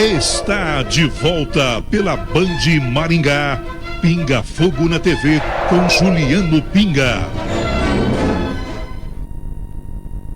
Está de volta pela Band Maringá, Pinga Fogo na TV com Juliano Pinga.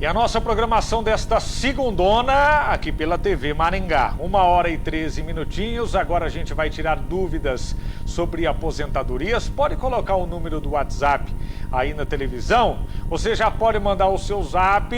E a nossa programação desta segundona, aqui pela TV Maringá, 1h13 minutinhos. Agora a gente vai tirar dúvidas sobre aposentadorias. Pode colocar o número do WhatsApp aí na televisão. Você já pode mandar o seu zap.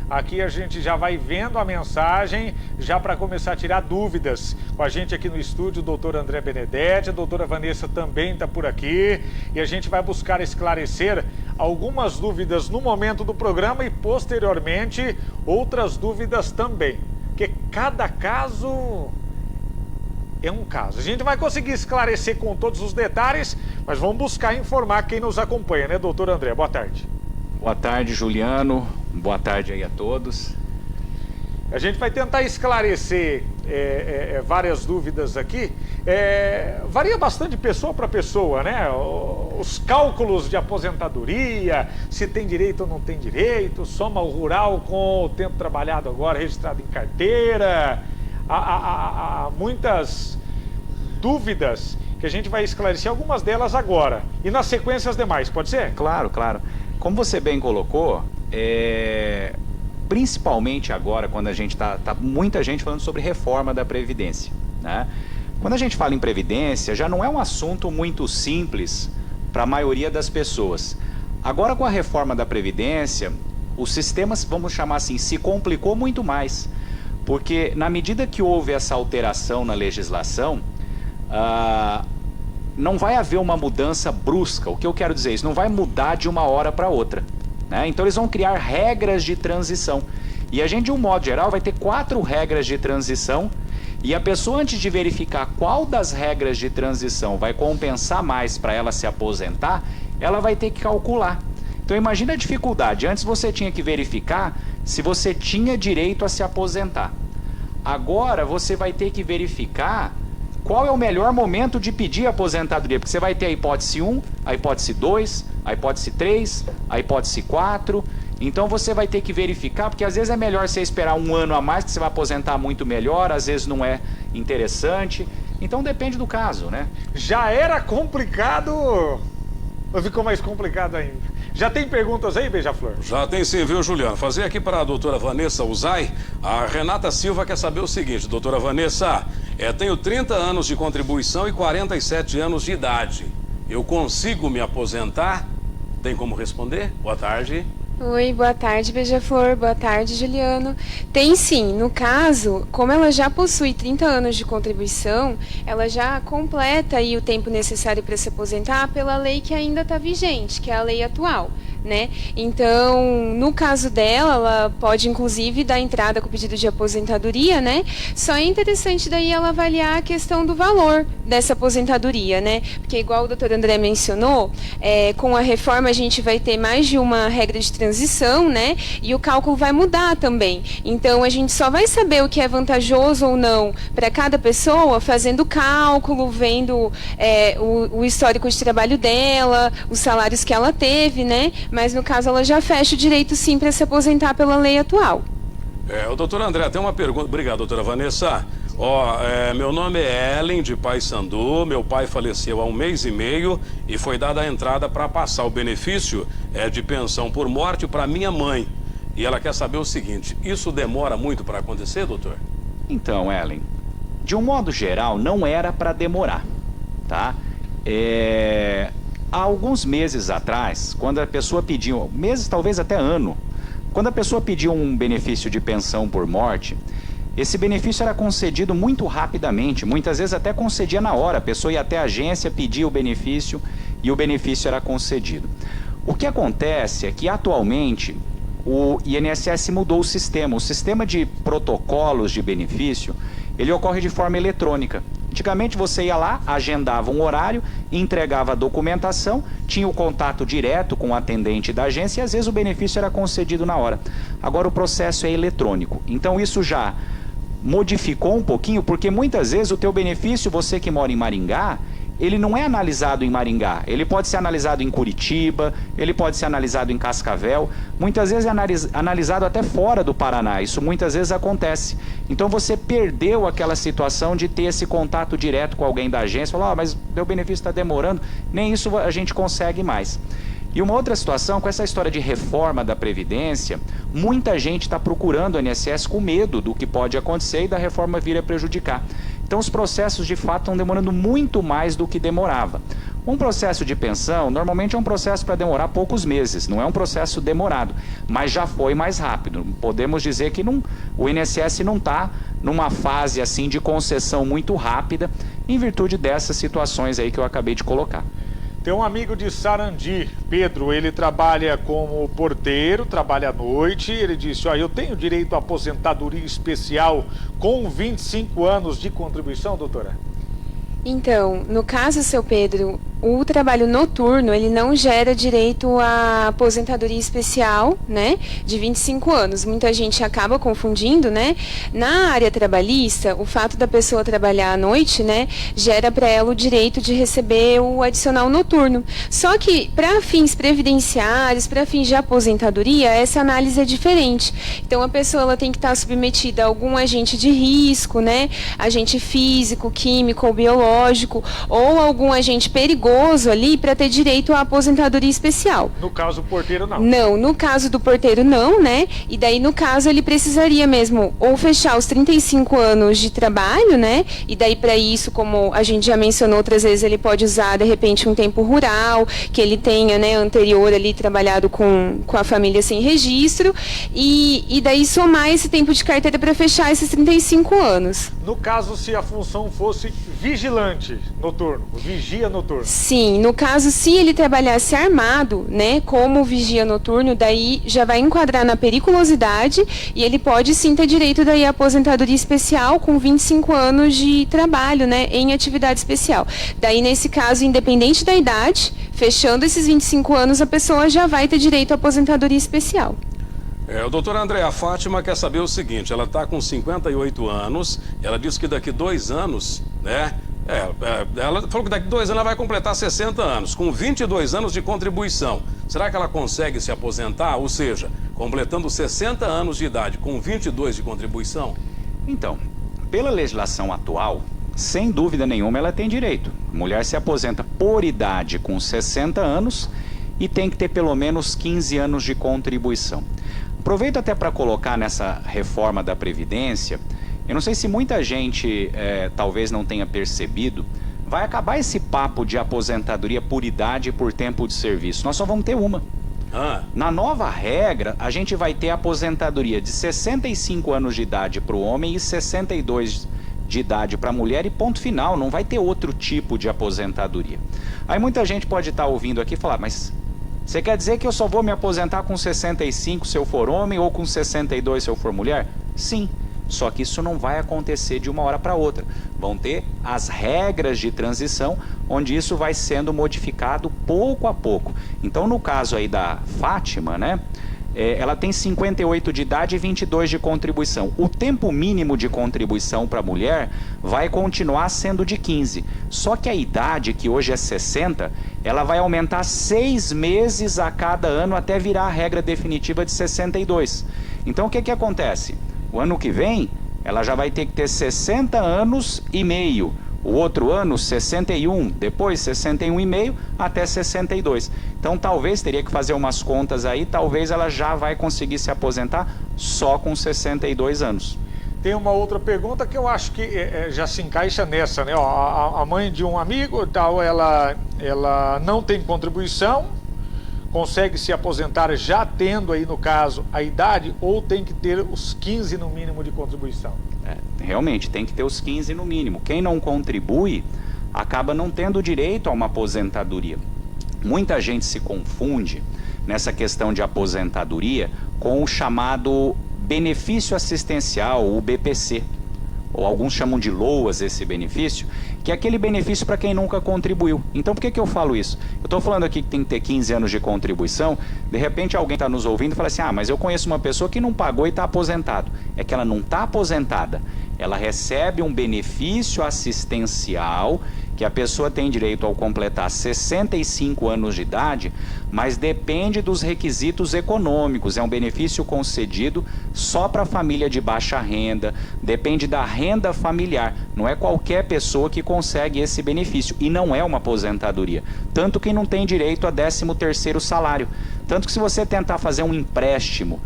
Aqui a gente já vai vendo a mensagem, já para começar a tirar dúvidas. Com a gente aqui no estúdio, o doutor André Benedetti, a doutora Vanessa também está por aqui. E a gente vai buscar esclarecer algumas dúvidas no momento do programa e posteriormente outras dúvidas também. Porque cada caso é um caso. A gente vai conseguir esclarecer com todos os detalhes, mas vamos buscar informar quem nos acompanha, né, doutor André? Boa tarde. Boa tarde, Juliano. Boa tarde aí a todos. A gente vai tentar esclarecer várias dúvidas aqui. Varia bastante de pessoa para pessoa, né? Os cálculos de aposentadoria, se tem direito ou não tem direito, soma o rural com o tempo trabalhado agora registrado em carteira. Há muitas dúvidas que a gente vai esclarecer, algumas delas agora. E na sequência as demais, pode ser? Claro, claro. Como você bem colocou, principalmente agora, quando a gente tá muita gente falando sobre reforma da Previdência, né? Quando a gente fala em Previdência, já não é um assunto muito simples para a maioria das pessoas. Agora, com a reforma da Previdência, o sistema, vamos chamar assim, se complicou muito mais. Porque na medida que houve essa alteração na legislação, não vai haver uma mudança brusca. O que eu quero dizer? Isso não vai mudar de uma hora para outra, né? Então eles vão criar regras de transição. E a gente, de um modo geral, vai ter 4 regras de transição. E a pessoa, antes de verificar qual das regras de transição vai compensar mais para ela se aposentar, ela vai ter que calcular. Então imagina a dificuldade. Antes você tinha que verificar se você tinha direito a se aposentar. Agora você vai ter que verificar qual é o melhor momento de pedir a aposentadoria, porque você vai ter a hipótese 1, a hipótese 2, a hipótese 3, a hipótese 4. Então você vai ter que verificar, porque às vezes é melhor você esperar um ano a mais, que você vai aposentar muito melhor, às vezes não é interessante. Então depende do caso, né? Já era complicado, ficou mais complicado ainda. Já tem perguntas aí, Beija-Flor? Já tem sim, viu, Juliano? Fazer aqui para a doutora Vanessa Uzai. A Renata Silva quer saber o seguinte, doutora Vanessa, tenho 30 anos de contribuição e 47 anos de idade. Eu consigo me aposentar? Tem como responder? Boa tarde. Oi, boa tarde, Beija-Flor. Boa tarde, Juliano. Tem sim. No caso, como ela já possui 30 anos de contribuição, ela já completa aí o tempo necessário para se aposentar pela lei que ainda está vigente, que é a lei atual, né? Então, no caso dela, ela pode inclusive dar entrada com o pedido de aposentadoria, né? Só é interessante daí ela avaliar a questão do valor dessa aposentadoria, né? Porque igual o doutor André mencionou, com a reforma a gente vai ter mais de uma regra de transição, né? E o cálculo vai mudar também. Então, a gente só vai saber o que é vantajoso ou não para cada pessoa fazendo o cálculo, vendo o histórico de trabalho dela, os salários que ela teve, né? Mas no caso ela já fecha o direito sim para se aposentar pela lei atual. O doutor André, tem uma pergunta. Obrigado, doutora Vanessa. Meu nome é Ellen, de Paysandu. Meu pai faleceu há 1 mês e meio e foi dada a entrada para passar o benefício de pensão por morte para minha mãe. E ela quer saber o seguinte, isso demora muito para acontecer, doutor? Então, Ellen, de um modo geral, não era para demorar, tá? Há alguns meses atrás, quando a pessoa pediu, meses talvez até ano, quando a pessoa pediu um benefício de pensão por morte, esse benefício era concedido muito rapidamente, muitas vezes até concedia na hora, a pessoa ia até a agência, pedia o benefício e o benefício era concedido. O que acontece é que atualmente o INSS mudou o sistema de protocolos de benefício, ele ocorre de forma eletrônica. Antigamente você ia lá, agendava um horário, entregava a documentação, tinha o contato direto com o atendente da agência e às vezes o benefício era concedido na hora. Agora o processo é eletrônico, então isso já modificou um pouquinho, porque muitas vezes o teu benefício, você que mora em Maringá, ele não é analisado em Maringá, ele pode ser analisado em Curitiba, ele pode ser analisado em Cascavel, muitas vezes é analisado até fora do Paraná, isso muitas vezes acontece. Então você perdeu aquela situação de ter esse contato direto com alguém da agência, falar, mas meu benefício está demorando, nem isso a gente consegue mais. E uma outra situação, com essa história de reforma da Previdência, muita gente está procurando o INSS com medo do que pode acontecer e da reforma vir a prejudicar. Então os processos de fato estão demorando muito mais do que demorava. Um processo de pensão normalmente é um processo para demorar poucos meses, não é um processo demorado, mas já foi mais rápido. Podemos dizer que o INSS não está numa fase assim de concessão muito rápida, em virtude dessas situações aí que eu acabei de colocar. Tem um amigo de Sarandi, Pedro, ele trabalha como porteiro, trabalha à noite, ele disse, eu tenho direito à aposentadoria especial com 25 anos de contribuição, doutora? Então, no caso, seu Pedro, o trabalho noturno, ele não gera direito à aposentadoria especial, né, de 25 anos. Muita gente acaba confundindo, né? Na área trabalhista, o fato da pessoa trabalhar à noite, né, gera para ela o direito de receber o adicional noturno. Só que, para fins previdenciários, para fins de aposentadoria, essa análise é diferente. Então, a pessoa ela tem que estar submetida a algum agente de risco, né, agente físico, químico ou biológico, ou algum agente perigoso ali para ter direito à aposentadoria especial. No caso do porteiro, não? Não, no caso do porteiro, não, né? E daí, no caso, ele precisaria mesmo ou fechar os 35 anos de trabalho, né? E daí, para isso, como a gente já mencionou outras vezes, ele pode usar, de repente, um tempo rural, que ele tenha, né, anterior ali, trabalhado com a família sem registro, e daí somar esse tempo de carteira para fechar esses 35 anos. No caso, se a função fosse vigilante noturno, vigia noturno. Sim, no caso, se ele trabalhasse armado, né, como vigia noturno, daí já vai enquadrar na periculosidade e ele pode sim ter direito daí à aposentadoria especial com 25 anos de trabalho, né, em atividade especial. Daí, nesse caso, independente da idade, fechando esses 25 anos, a pessoa já vai ter direito à aposentadoria especial. O doutor André, a Fátima quer saber o seguinte, ela está com 58 anos, ela disse que daqui 2 anos, né, ela falou que daqui 2 anos ela vai completar 60 anos, com 22 anos de contribuição. Será que ela consegue se aposentar? Ou seja, completando 60 anos de idade, com 22 de contribuição? Então, pela legislação atual, sem dúvida nenhuma ela tem direito. A mulher se aposenta por idade com 60 anos e tem que ter pelo menos 15 anos de contribuição. Aproveito até para colocar nessa reforma da Previdência, eu não sei se muita gente talvez não tenha percebido, vai acabar esse papo de aposentadoria por idade e por tempo de serviço. Nós só vamos ter uma. Na nova regra, a gente vai ter aposentadoria de 65 anos de idade para o homem e 62 de idade para a mulher e ponto final, não vai ter outro tipo de aposentadoria. Aí muita gente pode estar ouvindo aqui e falar, mas você quer dizer que eu só vou me aposentar com 65 se eu for homem ou com 62 se eu for mulher? Sim, só que isso não vai acontecer de uma hora para outra. Vão ter as regras de transição, onde isso vai sendo modificado pouco a pouco. Então, no caso aí da Fátima, né? Ela tem 58 de idade e 22 de contribuição. O tempo mínimo de contribuição para a mulher vai continuar sendo de 15. Só que a idade, que hoje é 60, ela vai aumentar 6 meses a cada ano até virar a regra definitiva de 62. Então o que acontece? O ano que vem, ela já vai ter que ter 60 anos e meio. O outro ano, 61, depois 61,5 até 62. Então, talvez teria que fazer umas contas aí, talvez ela já vai conseguir se aposentar só com 62 anos. Tem uma outra pergunta que eu acho que já se encaixa nessa, né? A mãe de um amigo, tal, ela não tem contribuição, consegue se aposentar já tendo aí, no caso, a idade, ou tem que ter os 15 no mínimo de contribuição? Realmente, tem que ter os 15 no mínimo. Quem não contribui, acaba não tendo direito a uma aposentadoria. Muita gente se confunde nessa questão de aposentadoria com o chamado benefício assistencial, o BPC. Ou alguns chamam de LOAS esse benefício, que é aquele benefício para quem nunca contribuiu. Então, por que eu falo isso? Eu estou falando aqui que tem que ter 15 anos de contribuição, de repente alguém está nos ouvindo e fala assim, mas eu conheço uma pessoa que não pagou e está aposentado. É que ela não está aposentada, ela recebe um benefício assistencial que a pessoa tem direito ao completar 65 anos de idade, mas depende dos requisitos econômicos. É um benefício concedido só para a família de baixa renda, depende da renda familiar. Não é qualquer pessoa que consegue esse benefício e não é uma aposentadoria. Tanto que não tem direito a 13º salário. Tanto que se você tentar fazer um empréstimo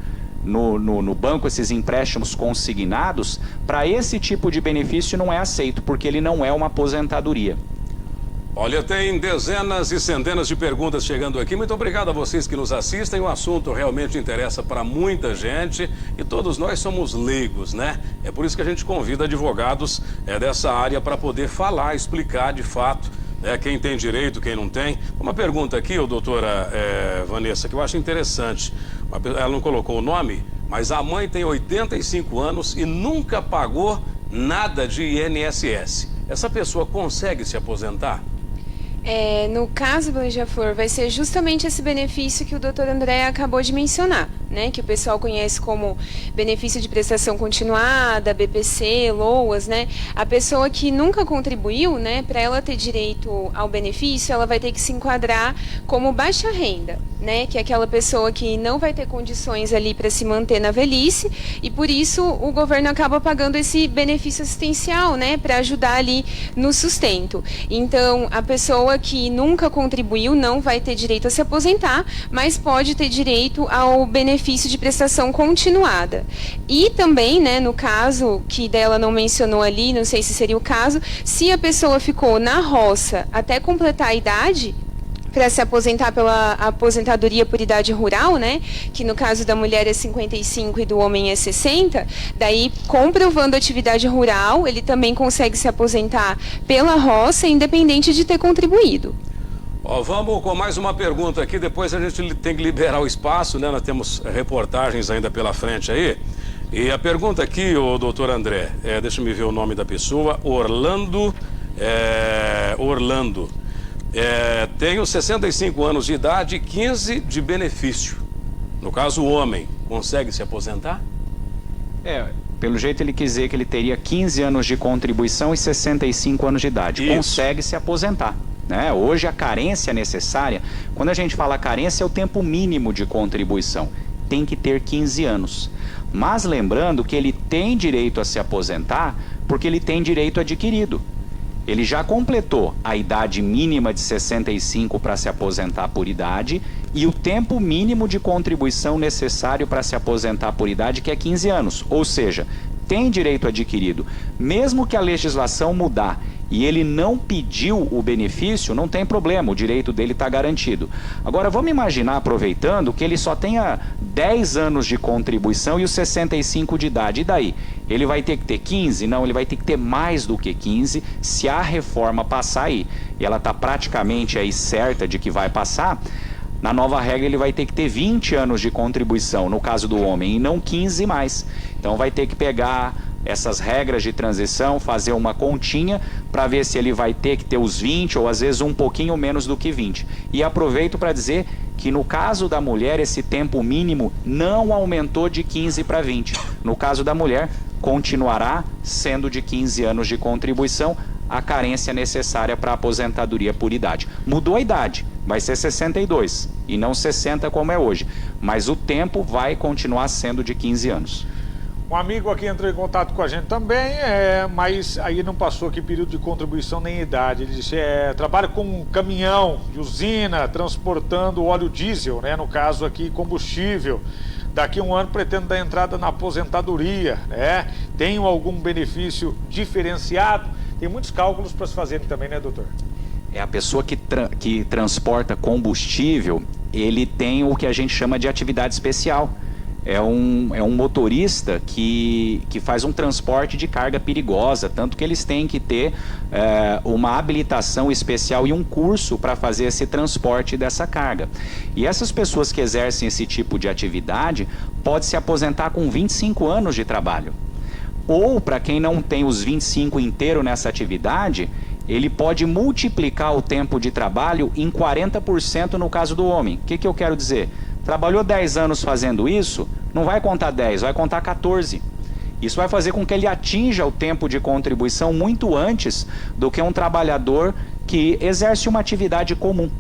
no banco, esses empréstimos consignados, para esse tipo de benefício não é aceito, porque ele não é uma aposentadoria. Olha, tem dezenas e centenas de perguntas chegando aqui. Muito obrigado a vocês que nos assistem. O assunto realmente interessa para muita gente e todos nós somos leigos, né? É por isso que a gente convida advogados dessa área para poder falar, explicar de fato quem tem direito, quem não tem. Uma pergunta aqui, doutora Vanessa, que eu acho interessante. Ela não colocou o nome, mas a mãe tem 85 anos e nunca pagou nada de INSS. Essa pessoa consegue se aposentar? No caso, Beija-Flor, vai ser justamente esse benefício que o doutor André acabou de mencionar, né? Que o pessoal conhece como benefício de prestação continuada, BPC, LOAS, né? A pessoa que nunca contribuiu, né? Para ela ter direito ao benefício, ela vai ter que se enquadrar como baixa renda, né? Que é aquela pessoa que não vai ter condições ali para se manter na velhice e por isso o governo acaba pagando esse benefício assistencial, né? Para ajudar ali no sustento. Então, a pessoa que nunca contribuiu não vai ter direito a se aposentar, mas pode ter direito ao benefício de prestação continuada. E também, né, no caso que dela não mencionou ali, não sei se seria o caso, se a pessoa ficou na roça até completar a idade para se aposentar pela aposentadoria por idade rural, né, que no caso da mulher é 55 e do homem é 60, daí comprovando a atividade rural, ele também consegue se aposentar pela roça, independente de ter contribuído. Vamos com mais uma pergunta aqui, depois a gente tem que liberar o espaço, né, nós temos reportagens ainda pela frente aí. E a pergunta aqui, doutor André, deixa eu ver o nome da pessoa, Orlando. Tenho 65 anos de idade e 15 de benefício. No caso, o homem consegue se aposentar? Pelo jeito ele quis dizer que ele teria 15 anos de contribuição e 65 anos de idade. Isso. Consegue se aposentar, né? Hoje a carência necessária, quando a gente fala carência, é o tempo mínimo de contribuição. Tem que ter 15 anos. Mas lembrando que ele tem direito a se aposentar porque ele tem direito adquirido. Ele já completou a idade mínima de 65 para se aposentar por idade e o tempo mínimo de contribuição necessário para se aposentar por idade, que é 15 anos. Ou seja, tem direito adquirido. Mesmo que a legislação mudar e ele não pediu o benefício, não tem problema, o direito dele está garantido. Agora, vamos imaginar, aproveitando, que ele só tenha 10 anos de contribuição e os 65 de idade. E daí? Ele vai ter que ter 15? Não, ele vai ter que ter mais do que 15 se a reforma passar aí. E ela está praticamente aí certa de que vai passar. Na nova regra ele vai ter que ter 20 anos de contribuição, no caso do homem, e não 15 mais. Então vai ter que pegar essas regras de transição, fazer uma continha para ver se ele vai ter que ter os 20 ou às vezes um pouquinho menos do que 20. E aproveito para dizer que no caso da mulher esse tempo mínimo não aumentou de 15 para 20. No caso da mulher continuará sendo de 15 anos de contribuição a carência necessária para a aposentadoria por idade. Mudou a idade, vai ser 62 e não 60 como é hoje, mas o tempo vai continuar sendo de 15 anos. Um amigo aqui entrou em contato com a gente também, mas aí não passou aqui período de contribuição nem idade. Ele disse, trabalha com um caminhão de usina, transportando óleo diesel, né? No caso aqui, combustível. Daqui a um ano pretendo dar entrada na aposentadoria, né? Tenho algum benefício diferenciado? Tem muitos cálculos para se fazerem também, né, doutor? A pessoa que transporta combustível, ele tem o que a gente chama de atividade especial. É um motorista que faz um transporte de carga perigosa, tanto que eles têm que ter uma habilitação especial e um curso para fazer esse transporte dessa carga. E essas pessoas que exercem esse tipo de atividade podem se aposentar com 25 anos de trabalho. Ou, para quem não tem os 25 inteiro nessa atividade, ele pode multiplicar o tempo de trabalho em 40% no caso do homem. O que eu quero dizer? Trabalhou 10 anos fazendo isso, não vai contar 10, vai contar 14. Isso vai fazer com que ele atinja o tempo de contribuição muito antes do que um trabalhador que exerce uma atividade comum.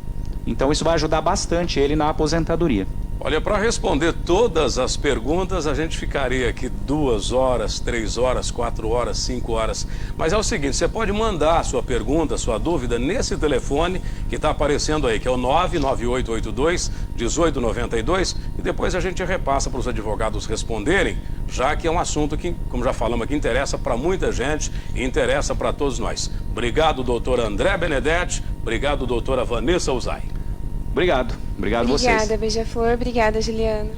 Então isso vai ajudar bastante ele na aposentadoria. Olha, para responder todas as perguntas, a gente ficaria aqui 2 horas, 3 horas, 4 horas, 5 horas. Mas é o seguinte, você pode mandar a sua pergunta, a sua dúvida nesse telefone que está aparecendo aí, que é o 99882-1892, e depois a gente repassa para os advogados responderem, já que é um assunto que, como já falamos aqui, interessa para muita gente e interessa para todos nós. Obrigado, doutor André Benedetti. Obrigado, doutora Vanessa Uzai. Obrigado. Obrigado a vocês. Obrigada, Beija-Flor. Obrigada, Juliano.